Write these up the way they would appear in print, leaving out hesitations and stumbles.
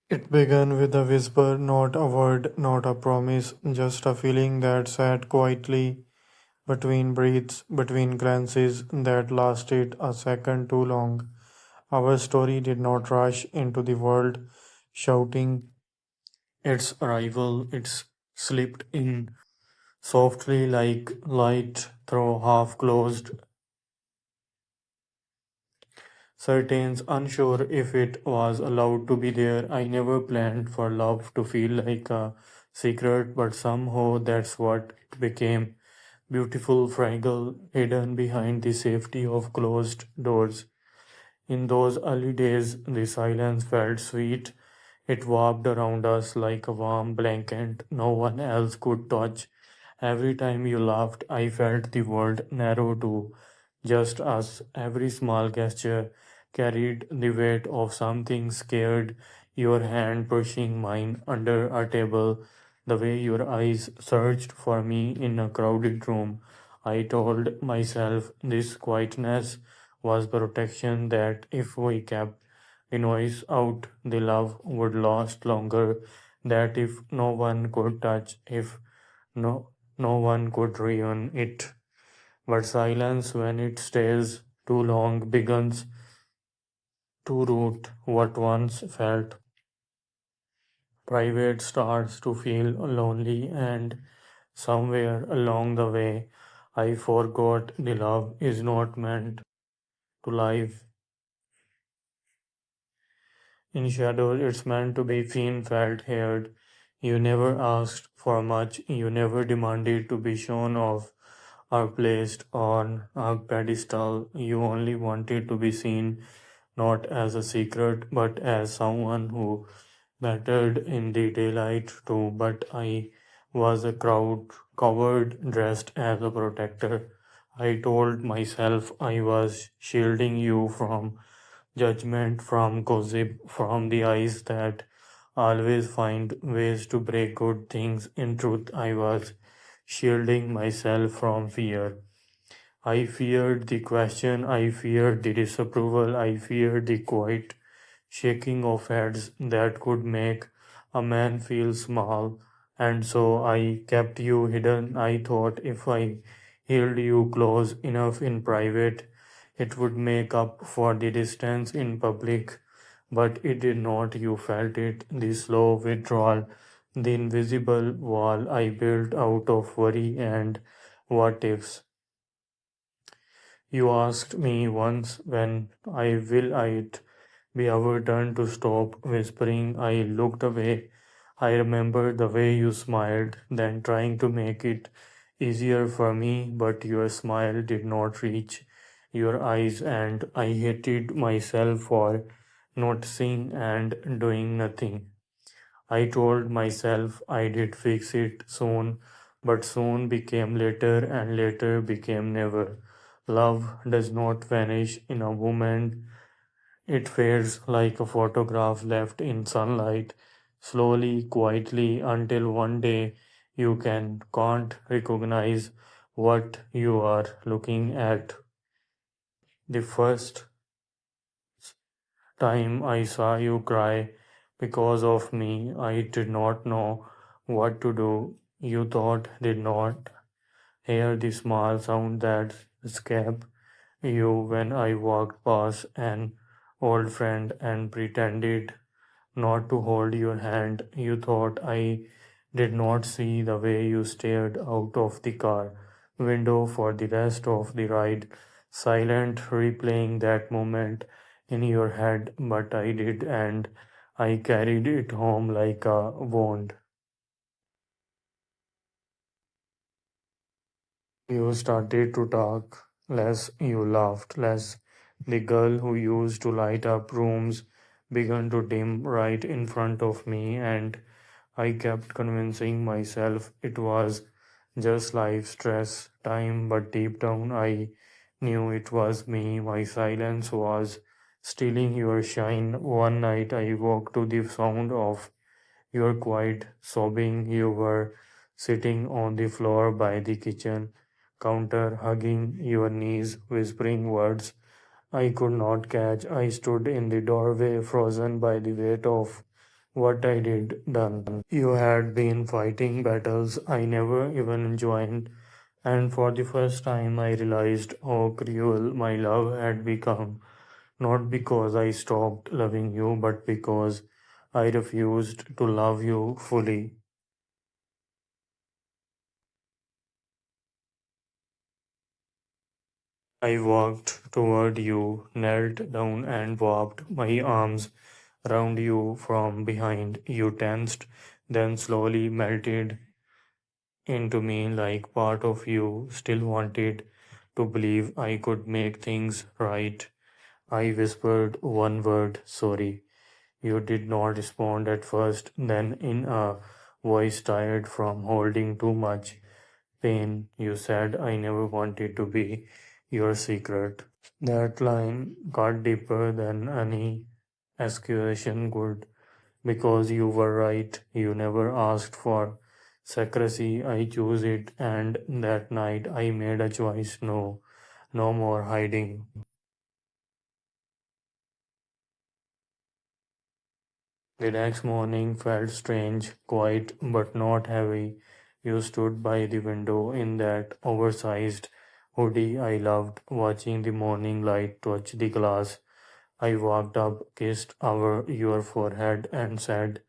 It began with a whisper, not a word, not a promise, just a feeling that sat quietly between breaths, between glances that lasted a second too long. Our story did not rush into the world, shouting its arrival. It slipped in softly like light through half closed curtains, unsure if it was allowed to be there. I never planned for love to feel like a secret, but somehow that's what it became. Beautiful, fragile, hidden behind the safety of closed doors. In those early days, the silence felt sweet. It warped around us like a warm blanket no one else could touch. Every time you laughed, I felt the world narrow to just us. Every small gesture carried the weight of something scared. Your hand pushing mine under a table, the way your eyes searched for me in a crowded room. I told myself this quietness was protection, that if we kept the noise out, the love would last longer, that if no one could touch, if no no one could ruin it. But silence, when it stays too long, begins to root what once felt private, starts to feel lonely, and somewhere along the way I forgot the love is not meant to live in shadows. It's meant to be seen, felt, heard. You never asked for much, you never demanded to be shown off or placed on a pedestal. You only wanted to be seen, not as a secret, but as someone who mattered in the daylight too. But I was a crowd covered, dressed as a protector. I told myself I was shielding you from judgment, from gossip, from the eyes that always find ways to break good things. In truth, I was shielding myself from fear. I feared the question, I feared the disapproval, I feared the quiet shaking of heads that could make a man feel small. And so I kept you hidden. I thought if I held you close enough in private, it would make up for the distance in public. But it did not. You felt it, the slow withdrawal, the invisible wall I built out of worry and what ifs. You asked me once, when I will it be our turn to stop whispering. I looked away. I remember the way you smiled, then trying to make it easier for me, but your smile did not reach your eyes, and I hated myself for noticing and doing nothing. I told myself I did fix it soon, but soon became later, and later became never. Love does not vanish in a moment, it fades like a photograph left in sunlight, slowly, quietly, until one day you can't recognize what you are looking at. The first time I saw you cry because of me, I did not know what to do. You thought did not hear the small sound that escaped you when I walked past an old friend and pretended not to hold your hand. You thought I did not see the way you stared out of the car window for the rest of the ride, silent, replaying that moment in your head. But I did, and I carried it home like a wound. You started to talk less, you laughed less. The girl who used to light up rooms began to dim right in front of me, and I kept convincing myself it was just life, stress, time, but deep down I knew it was me. My silence was stealing your shine. One night I woke to the sound of your quiet sobbing. You were sitting on the floor by the kitchen counter, hugging your knees, whispering words I could not catch. I stood in the doorway, frozen by the weight of what I did done. You had been fighting battles I never even joined, and for the first time I realized how cruel my love had become, not because I stopped loving you, but because I refused to love you fully. I walked toward you, knelt down, and wrapped my arms around you from behind. You tensed, then slowly melted into me like part of you still wanted to believe I could make things right. I whispered one word, sorry. You did not respond at first, then, in a voice tired from holding too much pain, you said, I never wanted to be your secret. That line got deeper than any accusation could, because you were right. You never asked for secrecy. I chose it, and that night I made a choice. No, no more hiding. The next morning felt strange, quiet but not heavy. You stood by the window in that oversized hoodie I loved, watching the morning light touch the glass. I walked up, kissed your forehead, and said,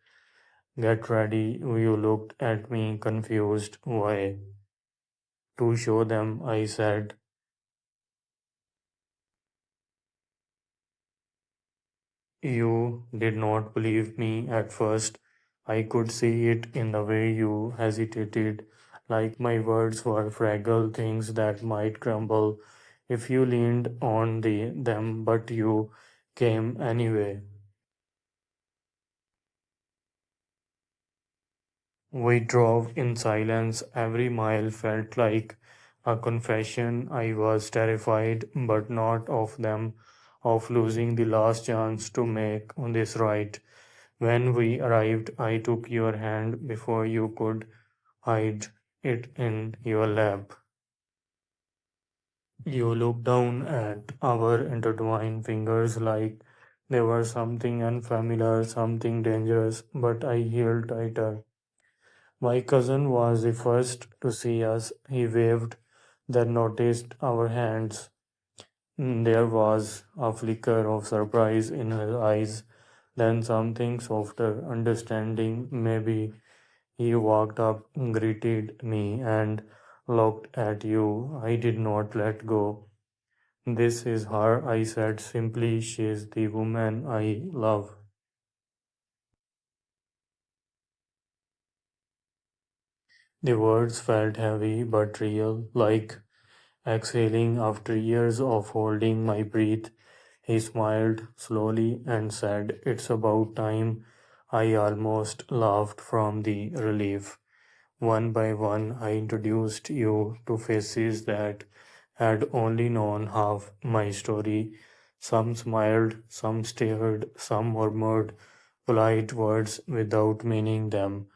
get ready. You looked at me confused. Why? To show them, I said. You did not believe me at first. I could see it in the way you hesitated, like my words were fragile things that might crumble if you leaned on them, but you came anyway. We drove in silence. Every mile felt like a confession. I was terrified, but not of them, of losing the last chance to make this right. When we arrived, I took your hand before you could hide it in your lap. You looked down at our intertwined fingers like there was something unfamiliar, something dangerous, but I held tighter. My cousin was the first to see us. He waved, then noticed our hands. There was a flicker of surprise in his eyes, then something softer, understanding. Maybe he walked up, greeted me, and looked at you. I did not let go. This is her, I said simply. She is the woman I love. The words felt heavy but real, like exhaling after years of holding my breath. He smiled slowly and said, it's about time. I almost laughed from the relief. One by one, I introduced you to faces that had only known half my story. Some smiled, some stared, some murmured polite words without meaning them.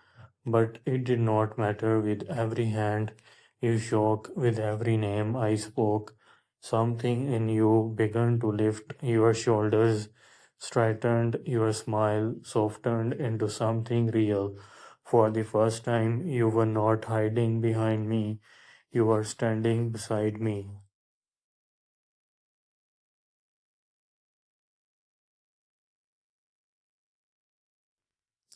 But it did not matter. With every hand you shook, with every name I spoke, something in you began to lift. Your shoulders straightened, your smile softened into something real. For the first time, you were not hiding behind me, you were standing beside me.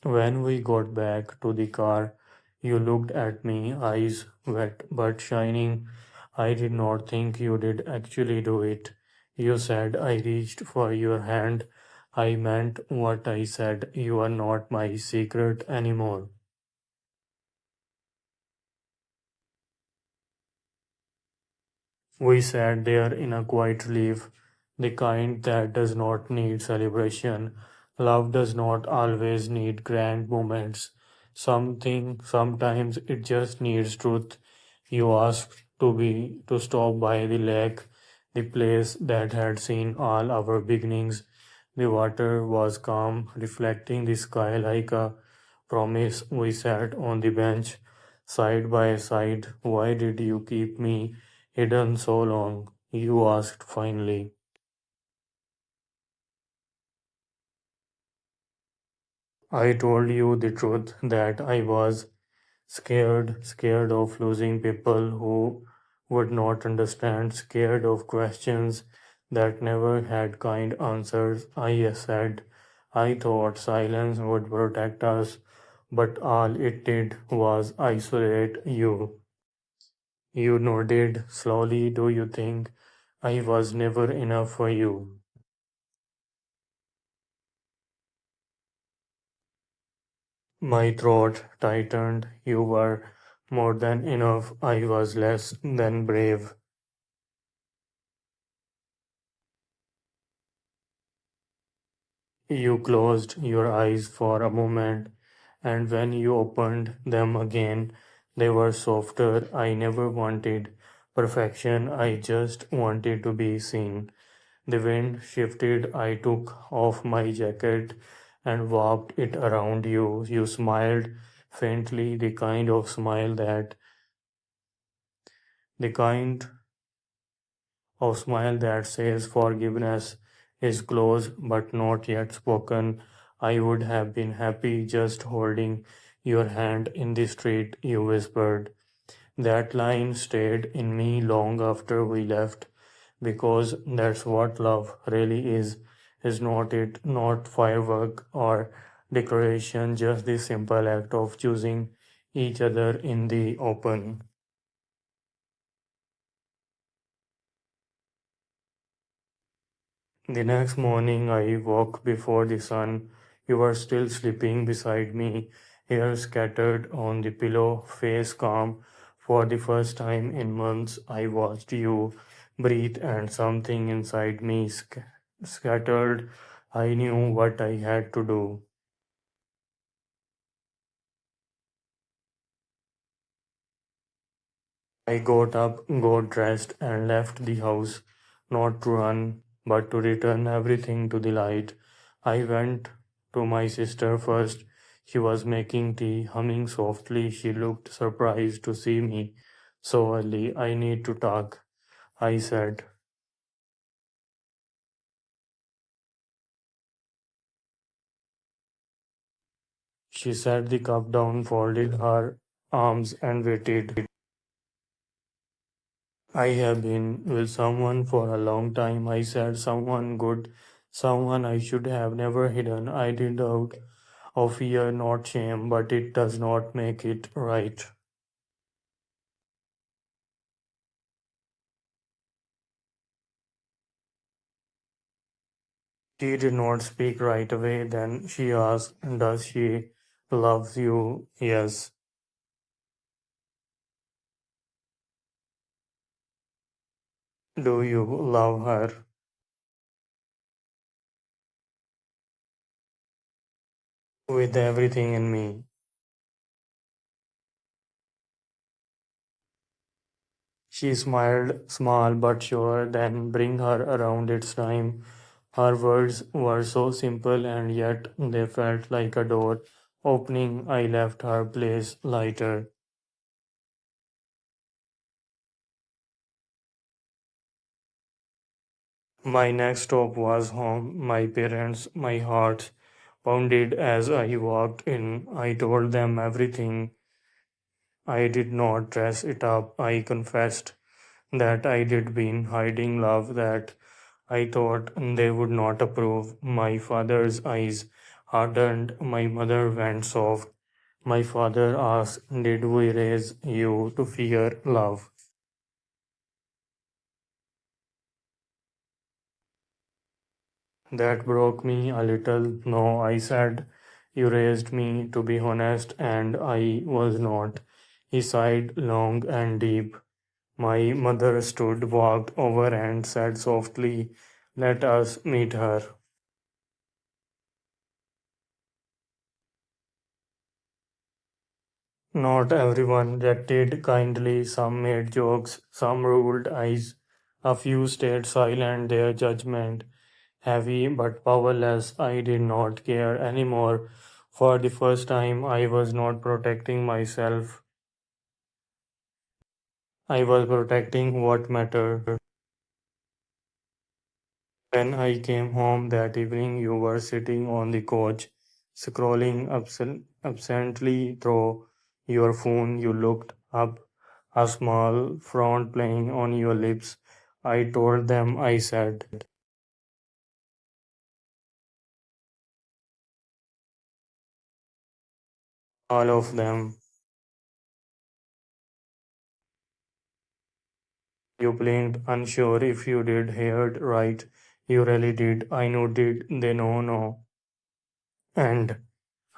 When we got back to the car, you looked at me, eyes wet but shining. I did not think you did actually do it. You said I reached for your hand. I meant what I said. You are not my secret anymore. We sat there in a quiet relief, the kind that does not need celebration. Love does not always need grand moments. Sometimes it just needs truth. You asked to stop by the lake, the place that had seen all our beginnings. The water was calm, reflecting the sky like a promise. We sat on the bench, side by side. Why did you keep me hidden so long? You asked finally. I told you the truth that I was scared of losing people who would not understand, scared of questions that never had kind answers. I said, I thought silence would protect us, but all it did was isolate you. You nodded slowly. Do you think I was never enough for you? My throat tightened. You were more than enough. I was less than brave. You closed your eyes for a moment, and when you opened them again, they were softer. I never wanted perfection, I just wanted to be seen. The wind shifted. I took off my jacket and wrapped it around you. You smiled faintly, the kind of smile that says forgiveness is close but not yet spoken. I would have been happy just holding your hand in the street, you whispered. That line stayed in me long after we left because that's what love really is not it, not firework or decoration, just the simple act of choosing each other in the open. The next morning I woke before the sun. You were still sleeping beside me, hair scattered on the pillow, face calm. For the first time in months, I watched you breathe, and something inside me scattered. I knew what I had to do. I got up, got dressed, and left the house, not to run, but to return everything to the light. I went to my sister first. She was making tea, humming softly. She looked surprised to see me so early. I need to talk, I said. She set the cup down, folded her arms, and waited. I have been with someone for a long time, I said, someone good, someone I should have never hidden. I did out of fear, not shame, but it does not make it right. She did not speak right away. Then she asked, does she love you? Yes. Do you love her? With everything in me. She smiled, small but sure, then bring her around, its time. Her words were so simple and yet they felt like a door opening. I left her place lighter. My next stop was home. My parents, my heart pounded as I walked in. I told them everything. I did not dress it up. I confessed that I did been hiding love, that I thought they would not approve. My father's eyes hardened. My mother went soft. My father asked, did we raise you to fear love? That broke me a little. No, I said, you raised me to be honest, and I was not. He sighed long and deep. My mother stood, walked over, and said softly, let us meet her. Not everyone reacted kindly. Some made jokes, some rolled eyes. A few stayed silent, their judgment heavy but powerless. I did not care anymore. For the first time, I was not protecting myself. I was protecting what mattered. When I came home that evening, you were sitting on the couch, Scrolling absently through your phone, you looked up, a small frown playing on your lips. I told them, I said, all of them. You blinked, unsure if you did heard right. You really did. I know did. They know no. And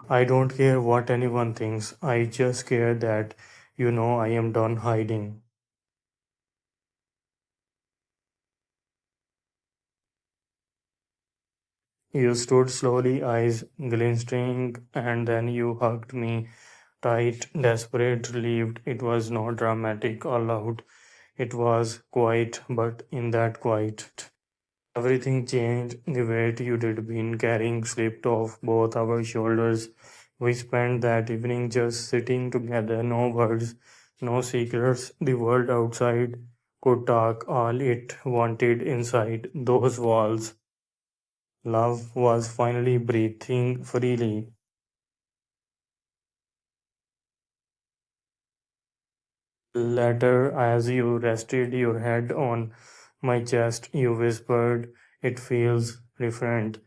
I don't care what anyone thinks. I just care that you know I am done hiding. You stood slowly, eyes glistening, and then you hugged me tight, desperate, relieved. It was not dramatic or loud. It was quiet, but in that quiet, everything changed. The weight you did been carrying slipped off both our shoulders. We spent that evening just sitting together, no words, no secrets. The world outside could talk all it wanted inside those walls. Love was finally breathing freely. Later, as you rested your head on my chest, you whispered, "It feels different."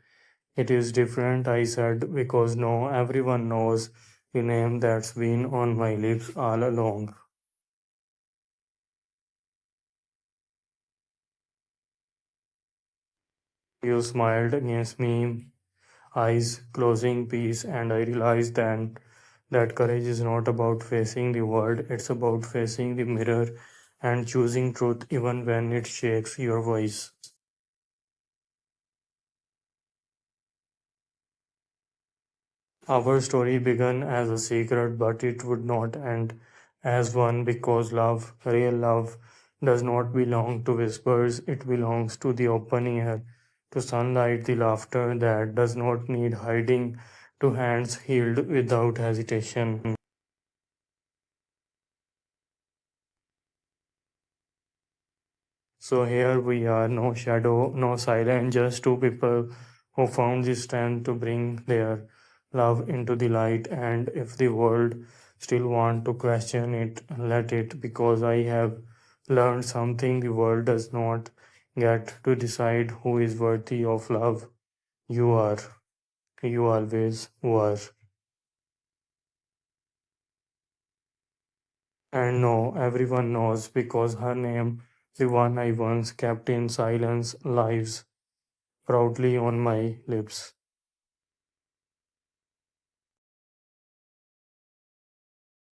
It is different, I said, because no, everyone knows the name that's been on my lips all along. You smiled against me, eyes closing peace, and I realized then that courage is not about facing the world, it's about facing the mirror and choosing truth even when it shakes your voice. Our story began as a secret, but it would not end as one because love, real love, does not belong to whispers, it belongs to the open air, to sunlight, the laughter that does not need hiding, to hands healed without hesitation. So here we are, no shadow, no silence, just two people who found the strength to bring their love into the light. And if the world still want to question it, let it, because I have learned something: the world does not get to decide who is worthy of love. You are. You always were. And no, everyone knows because her name, the one I once kept in silence, lives proudly on my lips.